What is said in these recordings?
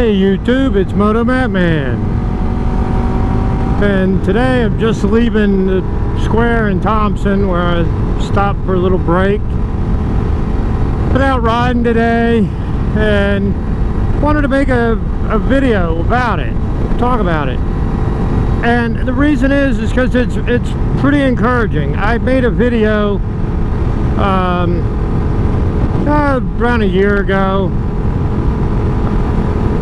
Hey YouTube, it's motomattman, and today I'm just leaving the square in Thompson where I stopped for a little break. Been out riding today and wanted to make a video about it, talk about it. And the reason is because it's pretty encouraging. I made a video around a year ago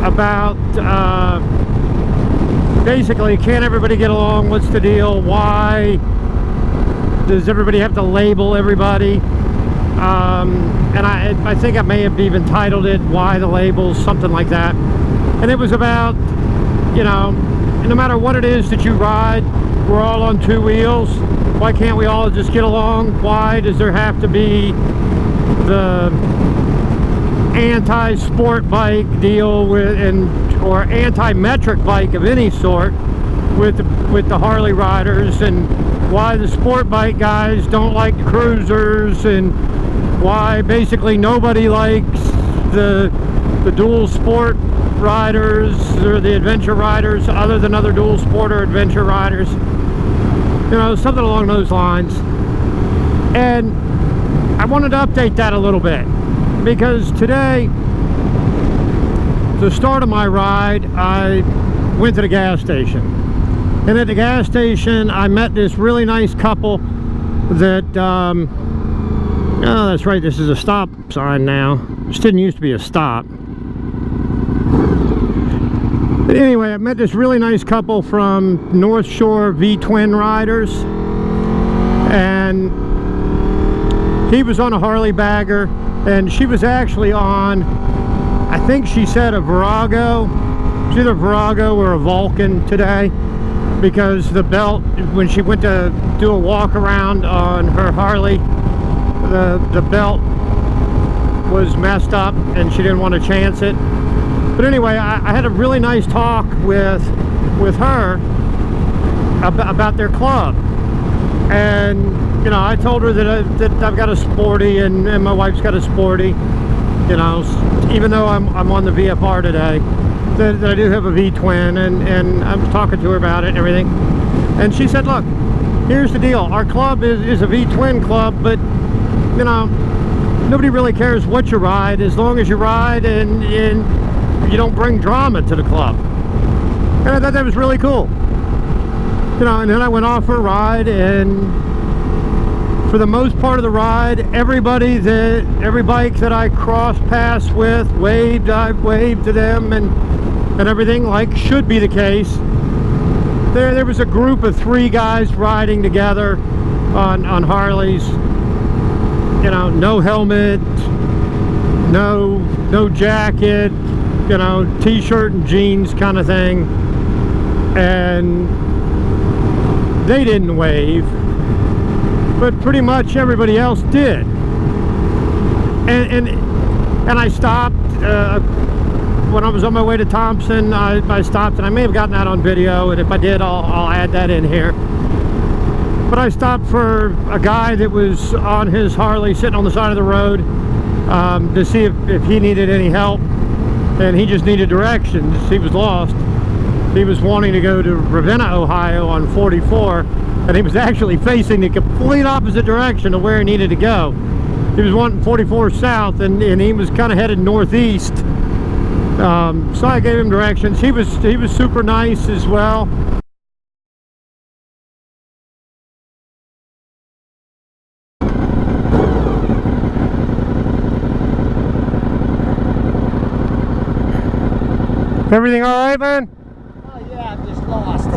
about basically, can't everybody get along? What's the deal? Why does everybody have to label everybody? And I think I may have even titled it "Why the Labels," something like that. And it was about, you know, no matter what it is that you ride, we're all on two wheels. Why can't we all just get along? Why does there have to be the anti-sport bike deal with, or anti-metric bike of any sort with the Harley riders, and why the sport bike guys don't like the cruisers, and why basically nobody likes the dual sport riders or the adventure riders other than other dual sport or adventure riders, you know, something along those lines. And I wanted to update that a little bit, because today, the start of my ride, I went to the gas station. And at the gas station, I met this really nice couple that, oh, that's right, this is a stop sign now. This didn't used to be a stop. But anyway, I met this really nice couple from North Shore V-Twin Riders. And he was on a Harley bagger, and she was actually on, I think she said a Virago. It's either a Virago or a Vulcan today, because the belt, when she went to do a walk around on her Harley, the belt was messed up and she didn't want to chance it. But anyway, I had a really nice talk with her about their club. And you know, I told her that I've got a Sporty and my wife's got a Sporty. You know, even though I'm on the VFR today, that I do have a V-Twin, and I'm talking to her about it and everything. And she said, look, here's the deal. Our club is a V-Twin club, but, you know, nobody really cares what you ride, as long as you ride and you don't bring drama to the club. And I thought that was really cool. You know, and then I went off for a ride, and for the most part of the ride, every bike that I crossed paths with, I waved to them and everything, like should be the case. There was a group of 3 guys riding together on Harleys. You know, no helmet, no jacket, you know, t-shirt and jeans kind of thing. And they didn't wave, but pretty much everybody else did. And I stopped when I was on my way to Thompson. I stopped, and I may have gotten that on video, and if I did, I'll add that in here. But I stopped for a guy that was on his Harley sitting on the side of the road to see if he needed any help, and he just needed directions. He was lost. He was wanting to go to Ravenna, Ohio on 44, and he was actually facing the complete opposite direction of where he needed to go. He was wanting 44 south, and he was kind of headed northeast. So I gave him directions. He was super nice as well. Everything all right, man? I'm just lost.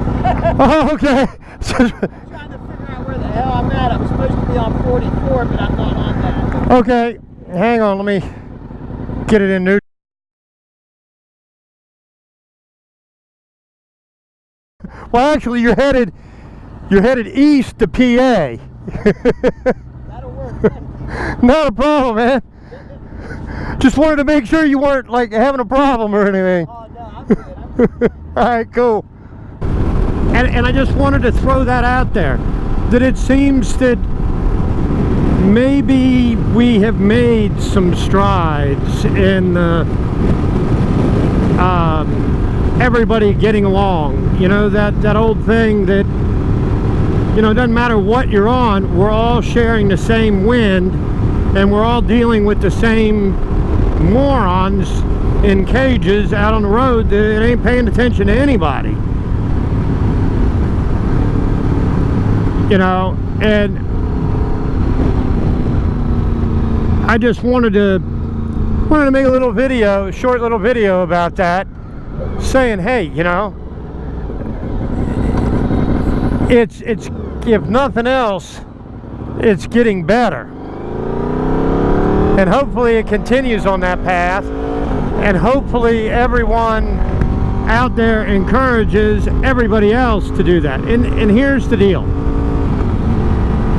Oh, okay. I'm trying to figure out where the hell I'm at. I'm supposed to be on 44, but I'm not on that. Okay, hang on. Let me get it in neutral. Well, actually, you're headed east to PA. That'll work. Not a problem, man. Just wanted to make sure you weren't like having a problem or anything. Oh no, I'm good. All right, cool. And I just wanted to throw that out there, that it seems that maybe we have made some strides in the everybody getting along. You know, that old thing that, you know, it doesn't matter what you're on, we're all sharing the same wind, and we're all dealing with the same morons in cages out on the road that ain't paying attention to anybody. You know, and I just wanted to make a little video, a short little video about that, saying, hey, you know, it's if nothing else, it's getting better, and hopefully it continues on that path, and hopefully everyone out there encourages everybody else to do that. And here's the deal: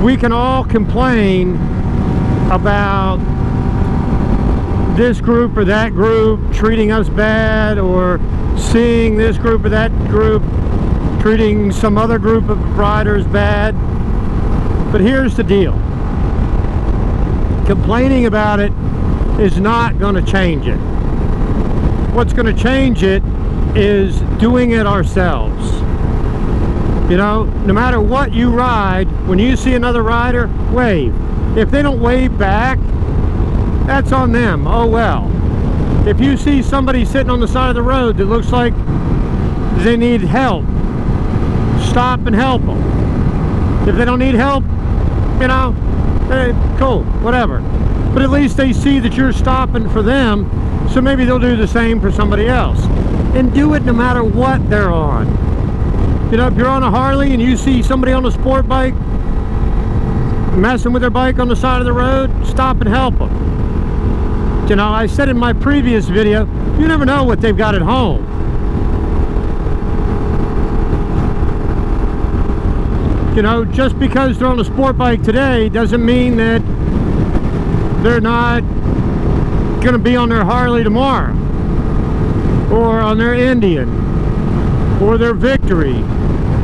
we can all complain about this group or that group treating us bad, or seeing this group or that group treating some other group of riders bad. But here's the deal: complaining about it is not going to change it. What's going to change it is doing it ourselves. You know, no matter what you ride, when you see another rider, wave. If they don't wave back, that's on them. Oh well. If you see somebody sitting on the side of the road that looks like they need help, stop and help them. If they don't need help, you know, cool, whatever. But at least they see that you're stopping for them, so maybe they'll do the same for somebody else. And do it no matter what they're on. You know, if you're on a Harley and you see somebody on a sport bike messing with their bike on the side of the road, stop and help them. You know, I said in my previous video, you never know what they've got at home. You know, just because they're on a sport bike today doesn't mean that they're not going to be on their Harley tomorrow, or on their Indian, or their Victory,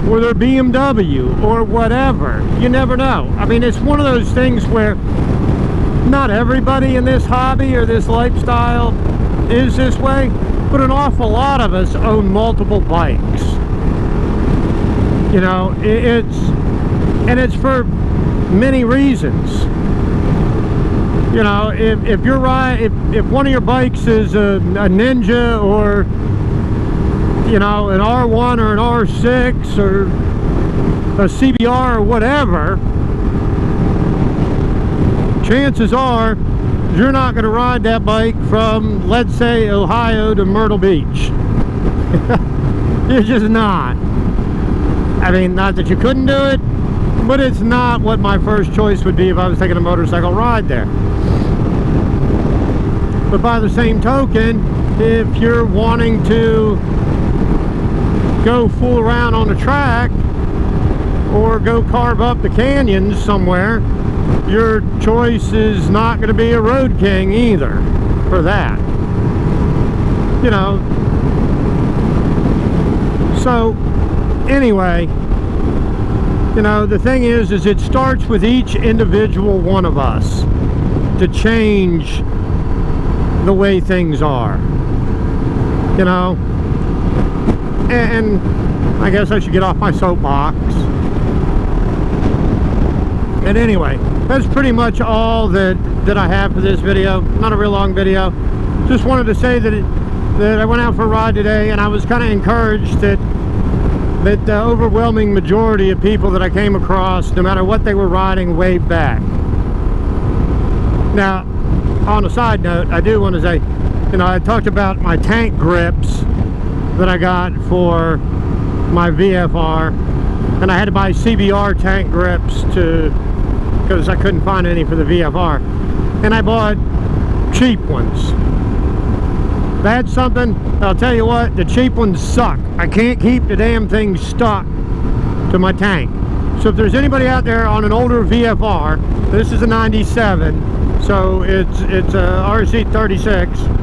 or their BMW, or whatever. You never know. I mean, it's one of those things where not everybody in this hobby or this lifestyle is this way, but an awful lot of us own multiple bikes. You know, it's for many reasons. You know, if one of your bikes is a Ninja, or, you know, an R1 or an R6 or a CBR or whatever, chances are you're not going to ride that bike from, let's say, Ohio to Myrtle Beach. You're just not. I mean, not that you couldn't do it, but it's not what my first choice would be if I was taking a motorcycle ride there. But by the same token, if you're wanting to go fool around on the track or go carve up the canyons somewhere, your choice is not going to be a Road King either for that. You know. So, anyway, you know, the thing is it starts with each individual one of us to change the way things are. You know. And I guess I should get off my soapbox. And anyway, that's pretty much all that I have for this video. Not a real long video. Just wanted to say that I went out for a ride today, and I was kind of encouraged that the overwhelming majority of people that I came across, no matter what they were riding, waved back. Now, on a side note, I do want to say, you know, I talked about my tank grips that I got for my VFR, and I had to buy CBR tank grips because I couldn't find any for the VFR, and I bought cheap ones. That's something, I'll tell you what, the cheap ones suck. I can't keep the damn thing stuck to my tank. So if there's anybody out there on an older VFR, this is a 97, so it's a RC36.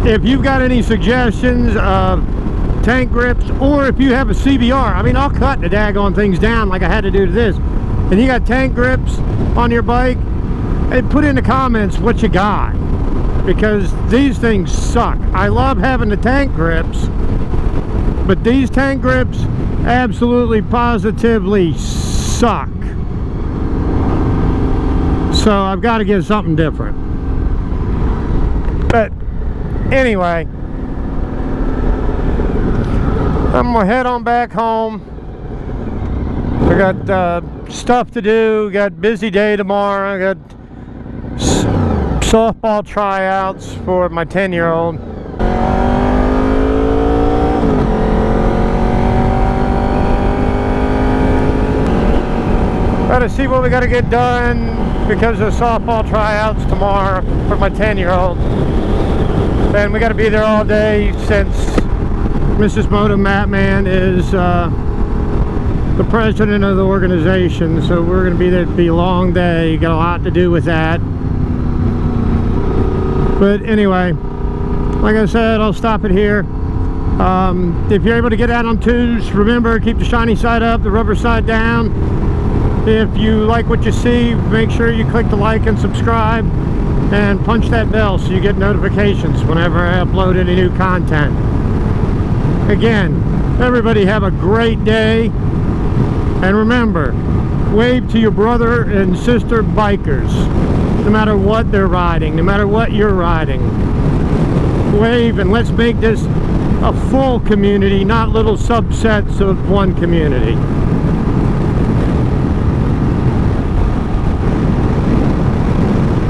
If you've got any suggestions of tank grips, or if you have a CBR, I mean, I'll cut the daggone things down like I had to do to this, and you got tank grips on your bike, hey, put in the comments what you got. because these things suck. I love having the tank grips, but these tank grips absolutely positively suck. So I've got to get something different. But anyway, I'm gonna head on back home. I got stuff to do, got busy day tomorrow. I got softball tryouts for my 10-year-old. Gotta see what we gotta get done because of softball tryouts tomorrow for my 10-year-old. And we gotta be there all day since Mrs. motomattman is the president of the organization, so we're going to be there. It'll be a long day, got a lot to do with that. But anyway, like I said, I'll stop it here. If you're able to get out on twos, remember, keep the shiny side up, the rubber side down. If you like what you see, make sure you click the like and subscribe and punch that bell so you get notifications whenever I upload any new content. Again, everybody have a great day. And remember, wave to your brother and sister bikers, no matter what they're riding, no matter what you're riding. Wave, and let's make this a full community, not little subsets of one community.